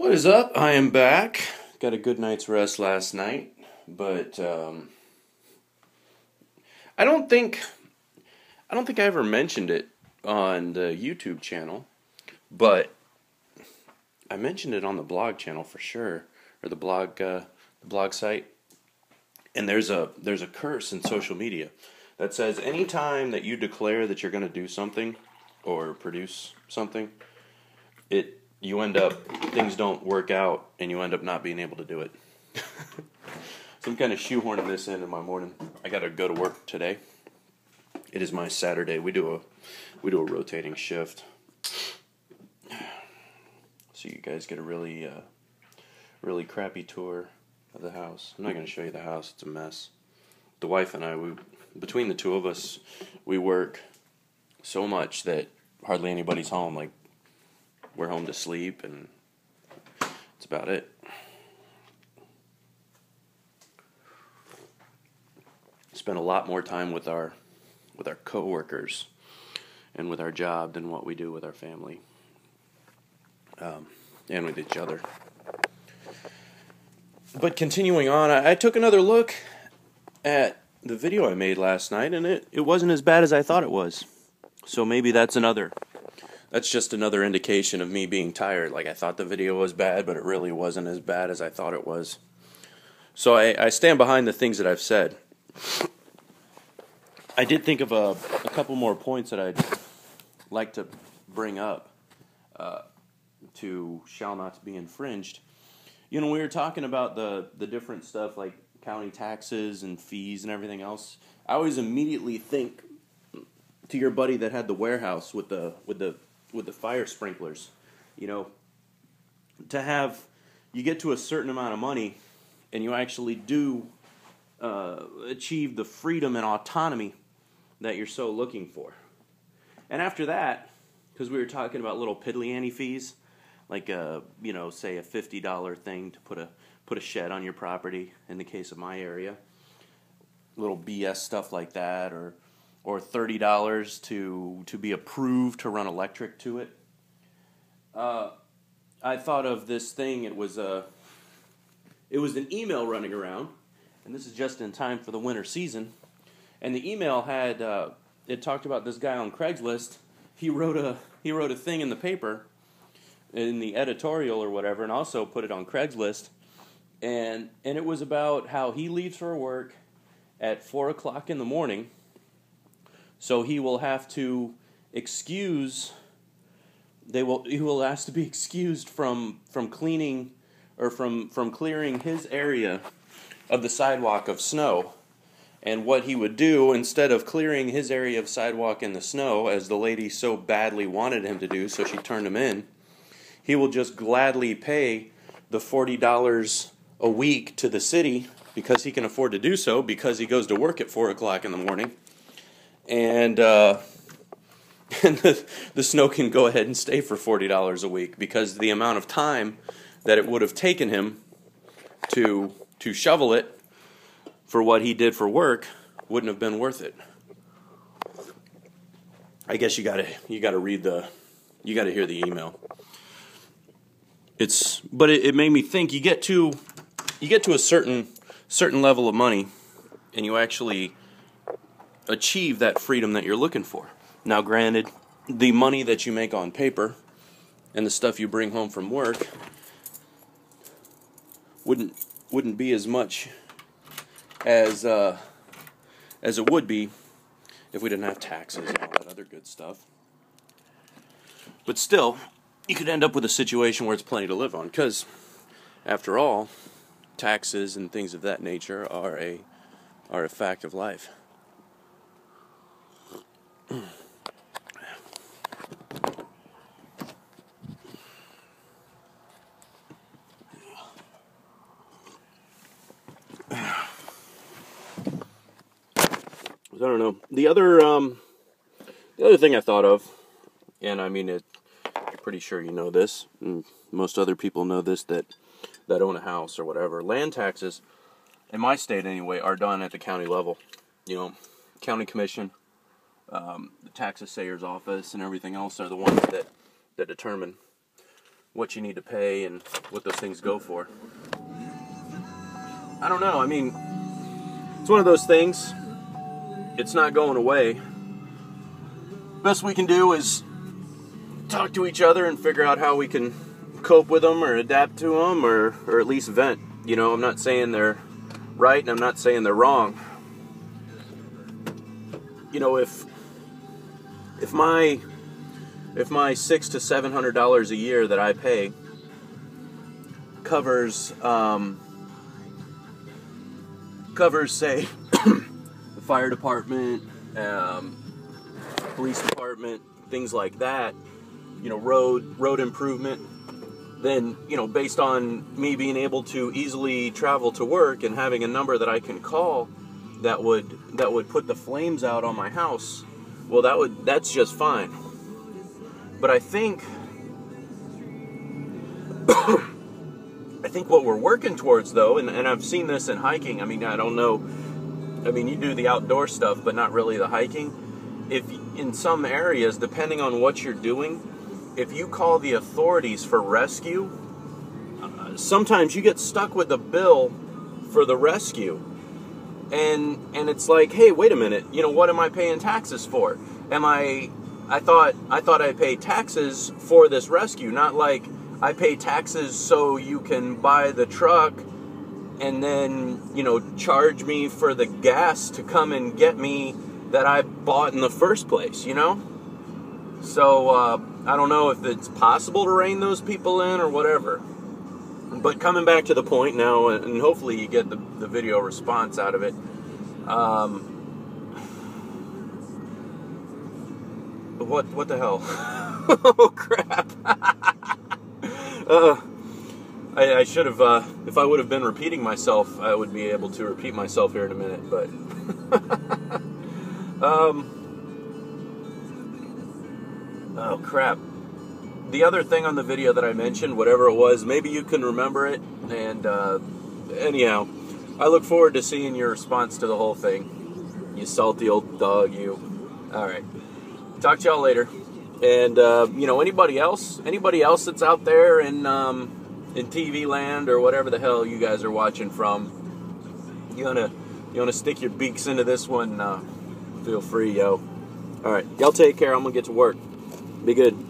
What is up? I am back. Got a good night's rest last night, but I don't think I ever mentioned it on the YouTube channel, but I mentioned it on the blog channel for sure, or the blog site. And there's a curse in social media that says anytime that you declare that you're going to do something or produce something, things don't work out, and you end up not being able to do it. So I'm kind of shoehorning this in my morning. I got to go to work today. It is my Saturday. We do a rotating shift, so you guys get a really crappy tour of the house. I'm not going to show you the house. It's a mess. The wife and I, between the two of us, we work so much that hardly anybody's home. Like, we're home to sleep, and that's about it. Spend a lot more time with our coworkers and with our job than what we do with our family, and with each other. But continuing on, I took another look at the video I made last night, and it wasn't as bad as I thought it was. So maybe that's just another indication of me being tired. Like, I thought the video was bad, but it really wasn't as bad as I thought it was. So I stand behind the things that I've said. I did think of a couple more points that I'd like to bring up to Shallnotbeinfringed. You know, we were talking about the different stuff like county taxes and fees and everything else. I always immediately think to your buddy that had the warehouse with the fire sprinklers. You know, you get to a certain amount of money, and you actually do achieve the freedom and autonomy that you're so looking for. And after that, because we were talking about little piddly-ante fees, like say a $50 thing to put a shed on your property, in the case of my area, little BS stuff like that, or $30 to be approved to run electric to it. I thought of this thing. It was an email running around, and this is just in time for the winter season. And the email had it talked about this guy on Craigslist. He wrote a thing in the paper, in the editorial or whatever, and also put it on Craigslist. And it was about how he leaves for work at 4 o'clock in the morning. So he will have to he will ask to be excused from cleaning or from clearing his area of the sidewalk of snow. And what he would do, instead of clearing his area of sidewalk in the snow, as the lady so badly wanted him to do, so she turned him in, he will just gladly pay the $40 a week to the city, because he can afford to do so, because he goes to work at 4 o'clock in the morning. And the snow can go ahead and stay for $40 a week, because the amount of time that it would have taken him to shovel it for what he did for work wouldn't have been worth it. I guess you gotta hear the email. But it made me think. You get to a certain level of money, and you actually achieve that freedom that you're looking for. Now, granted, the money that you make on paper and the stuff you bring home from work wouldn't be as much as it would be if we didn't have taxes and all that other good stuff. But still, you could end up with a situation where it's plenty to live on, because, after all, taxes and things of that nature are a fact of life. I don't know. The other thing I thought of, and I mean, I'm pretty sure you know this, and most other people know this that own a house or whatever. Land taxes, in my state anyway, are done at the county level. You know, county commission, the tax assayer's office, and everything else are the ones that determine what you need to pay and what those things go for. I don't know. I mean, it's one of those things. It's not going away. Best we can do is talk to each other and figure out how we can cope with them or adapt to them or at least vent. You know, I'm not saying they're right and I'm not saying they're wrong. You know, if my $600 to $700 a year that I pay covers say the fire department, police department, things like that, you know, road improvement, then, you know, based on me being able to easily travel to work and having a number that I can call that would put the flames out on my house, well, that's just fine. But I think what we're working towards, though, and I've seen this in hiking. I mean, I don't know. I mean, you do the outdoor stuff, but not really the hiking. If in some areas, depending on what you're doing, if you call the authorities for rescue, sometimes you get stuck with the bill for the rescue. And it's like, hey, wait a minute, you know, what am I paying taxes for? I thought I pay taxes for this rescue, not like I pay taxes so you can buy the truck and then, you know, charge me for the gas to come and get me that I bought in the first place, you know? So, I don't know if it's possible to rein those people in or whatever. But coming back to the point now, and hopefully you get the video response out of it. What the hell? Oh, crap. I should have, if I would have been repeating myself, I would be able to repeat myself here in a minute, but... oh, crap. The other thing on the video that I mentioned, whatever it was, maybe you can remember it, and anyhow, I look forward to seeing your response to the whole thing. You salty old dog, you. Alright. Talk to y'all later. And, you know, anybody else that's out there in TV land or whatever the hell you guys are watching from, you wanna stick your beaks into this one, feel free, yo. Alright, y'all take care. I'm gonna get to work. Be good.